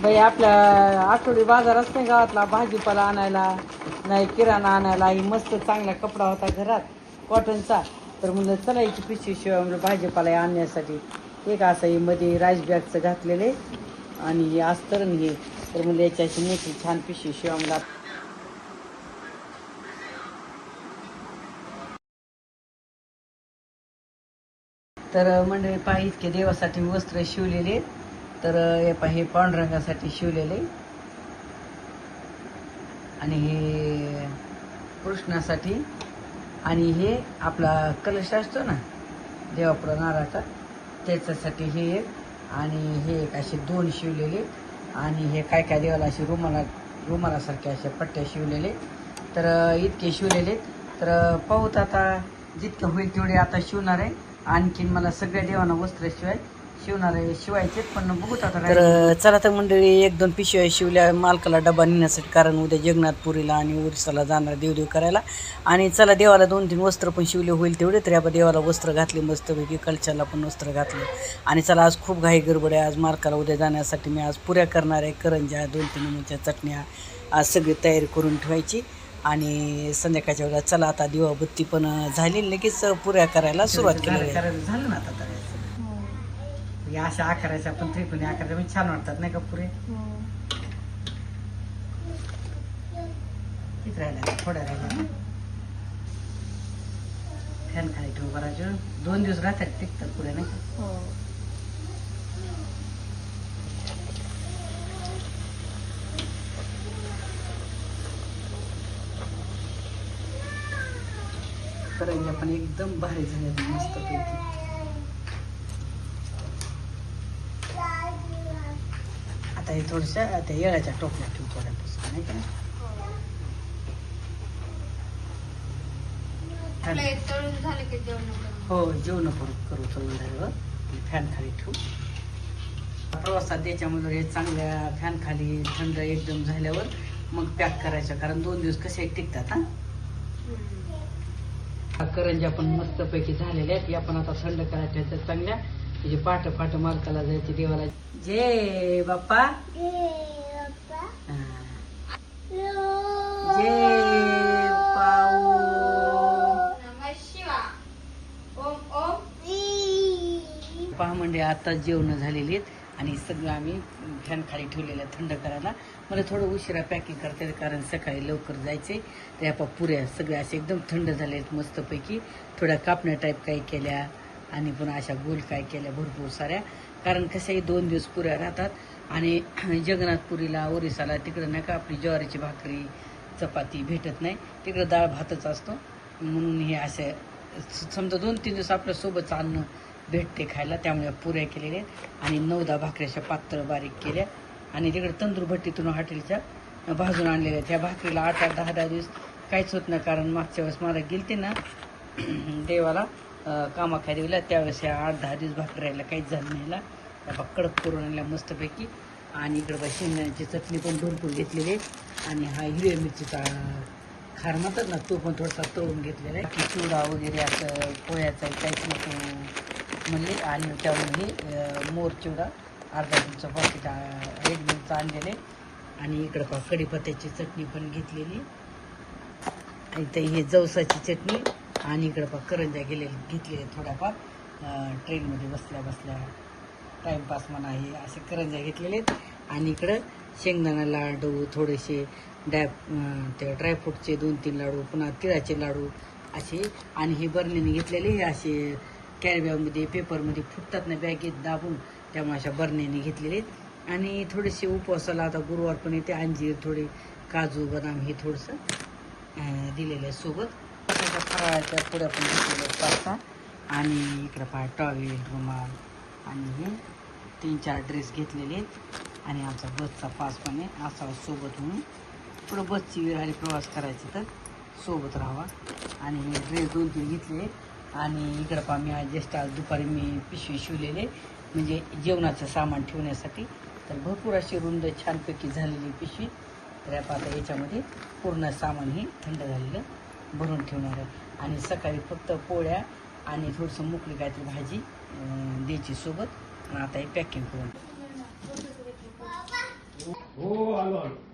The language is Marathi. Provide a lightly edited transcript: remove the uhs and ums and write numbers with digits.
बाई आपल्या आठवडी बाजारात नाही गावातला भाजीपाला आणायला नाही किराणा आणायला ही मस्त चांगला कपडा होता घरात कॉटनचा. तर म्हणलं चला याची पिशवी शिवाय म्हणलं भाजीपाला आणण्यासाठी एक असं हे मध्ये राईस बॅगचं घातलेले आणि हे अस्तर हे. तर म्हणलं याच्याशी मोठी छान पिशवी शिवाय मला. तर मंडळी पहा इतके देवासाठी वस्त्र शिवलेले. तर हे पांडुरंगासाठी शिवलेले आणि हे कृष्णासाठी आणि हे आपला कलश असतो ना देवापुढं नारळाचा त्याच्यासाठी हे एक आणि हे एक असे 2 शिवलेले आणि हे काय काय देवाला असे रुमालासारखे असे पट्ट्या शिवलेले. तर इतके शिवलेले. तर पाहूत आता जितकं होईल तेवढे आता शिवणार आहे. आणखीन मला सगळ्या देवांना वस्त्र शिवणार आहे शिवायचे पण बघूत आता. तर चला तर मंडळी 1-2 पिशव्या शिवल्या मालकाला डबा नेण्यासाठी कारण उद्या जगन्नाथपुरीला आणि उरिसाला जाणार देवदेव करायला. आणि चला देवाला 2-3 वस्त्र पण शिवले होईल तेवढे. तरी आपण देवाला वस्त्र घातले मस्तपैकी कलशाला पण वस्त्र घातले. आणि चला आज खूप घाई गडबड आहे. आज मालकाला उद्या जाण्यासाठी मी आज पुऱ्या करणार आहे करंज्या 2-3 नमुन्याच्या चटण्या आज सगळी तयारी करून ठेवायची. आणि संध्याकाळच्या वेळेला चला आता दिवाबत्ती पण झाली लगेच पुऱ्या करायला सुरुवात केली. झालं ना आता या अशा आकाराच्या पण त्रिकोणी आकाराच्या पण छान वाटतात नाही का पुरे. किती राहिल्या थोड्या राहिल्या फॅन खाली ठेवू बराच 2 दिवस राहतात टिकतात पुरे नाही का. करंज्या पण एकदम भारी झाल्या मस्त पैकी. आता हे थोडशा त्या येळाच्या टोपल्या ठेवू थोड्यापासून नाही का. हो जेवण करू थोडं झाल्यावर फॅन खाली ठेवू. प्रवासात त्याच्यामध्ये हे चांगल्या फॅन खाली थंड एकदम झाल्यावर मग पॅक करायचं कारण 2 दिवस कसे टिकतात. करंज्या पण मस्तपैकी झालेल्या आहेत. या पण आता थंड करायच्या आहेत चांगल्या म्हणजे पाठ मालकाला जायचे देवाला. जय बाप्पा जय पाऊ पहा म्हणजे आता जेवण झालेली आहेत आणि सगळं आम्ही फॅन खाली ठेवलेलं थंड करायला. मला थोडं उशिरा पॅकिंग करते कारण सकाळी लवकर जायचे. तर या पुऱ्या सगळ्या असे एकदम थंड झाले आहेत मस्तपैकी. थोड्या कापण्या टाईप काही केल्या आणि पुन्हा अशा गोल काय केल्या भरपूर साऱ्या कारण कशाही 2 दिवस पुऱ्या राहतात. आणि जगन्नाथपुरीला ओरिसाला तिकडं नाही का आपली ज्वारीची भाकरी चपाती भेटत नाही तिकडं डाळ भातच असतो म्हणून हे असे समजा 2-3 दिवस आपल्यासोबत अन्न भेटते खायला त्यामुळे पुऱ्या केलेल्या आहेत. आणि 9-10 भाकऱ्याच्या पातळ बारीक केल्या आणि तिकडे तंदूर भट्टीतून हॉटेलच्या भाजून आणलेल्या आहेत. ह्या भाकरीला 8-10 दिवस काहीच होत नाही कारण मागच्या वेळेस मला गेलते ना देवाला कामाख्या देवीला त्यावेळेस ह्या 8-10 दिवस भाकरीला काहीच झालं नाही. त्या कडक करून आणल्या मस्तपैकी. आणि इकडं शेंगदाण्याची चटणी पण भरपूर घेतलेली आहे आणि हा हिरव्या मिरचीचा खार म्हणतात ना तो पण थोडासा तळून घेतलेला आहे. की चिवडा वगैरे असं पोह्याचा काहीच नको म्हणले. आणि त्यामध्ये मोर चिवडा अर्धा किलोचा पाकिट रेडमीचा आणलेले. आणि इकडं पहा कढीपत्त्याची चटणी पण घेतलेली. इथं हे जवसाची चटणी आणि इकडं पहा करंज्या घेतलेल्या थोड्याफार ट्रेनमध्ये बसल्या टाईमपास म्हणा हे असे करंज्या घेतलेले आहेत. आणि इकडं शेंगदाणा लाडू थोडेसे ते ड्रायफ्रूटचे 2-3 लाडू पुन्हा तिळाचे लाडू असे. आणि हे बर्नीने घेतलेले हे असे कॅरीबॅगमध्ये पेपरमध्ये फुटतात ना बॅगेत दाबून त्यामुळे अशा बर्नीने घेतलेले आहेत. आणि थोडेसे उपवासाला आता गुरुवार पण येते अंजीर थोडे काजू बदाम हे थोडंसं दिलेलं आहे सोबत. फराळाच्या पुड्या पण घेतलेल्या 5-6. आणि इकडं पहा टॉवेल रुमाल आणि हे 3-4 ड्रेस घेतलेले आहेत. आणि आमचा बसचा पास पण आहे असावा सोबत म्हणून पुढं बसची वेळ आणि प्रवास करायची तर सोबत राहावा. आणि हे ड्रेस 2-3 घेतले. आणि इकडं पहा मी आज दुपारी मी पिशवी शिवलेले म्हणजे जेवणाचं सामान ठेवण्यासाठी. तर भरपूर अशी रुंद छानपैकी झालेली पिशवी. तर आता याच्यामध्ये पूर्ण सामान हे थंड झालेलं भरून ठेवणार आहे. आणि सकाळी फक्त पोळ्या आणि थोडंसं मोकळी काहीतरी भाजी द्यायची सोबत. आणि आता हे पॅकिंग करून हो आलो आलो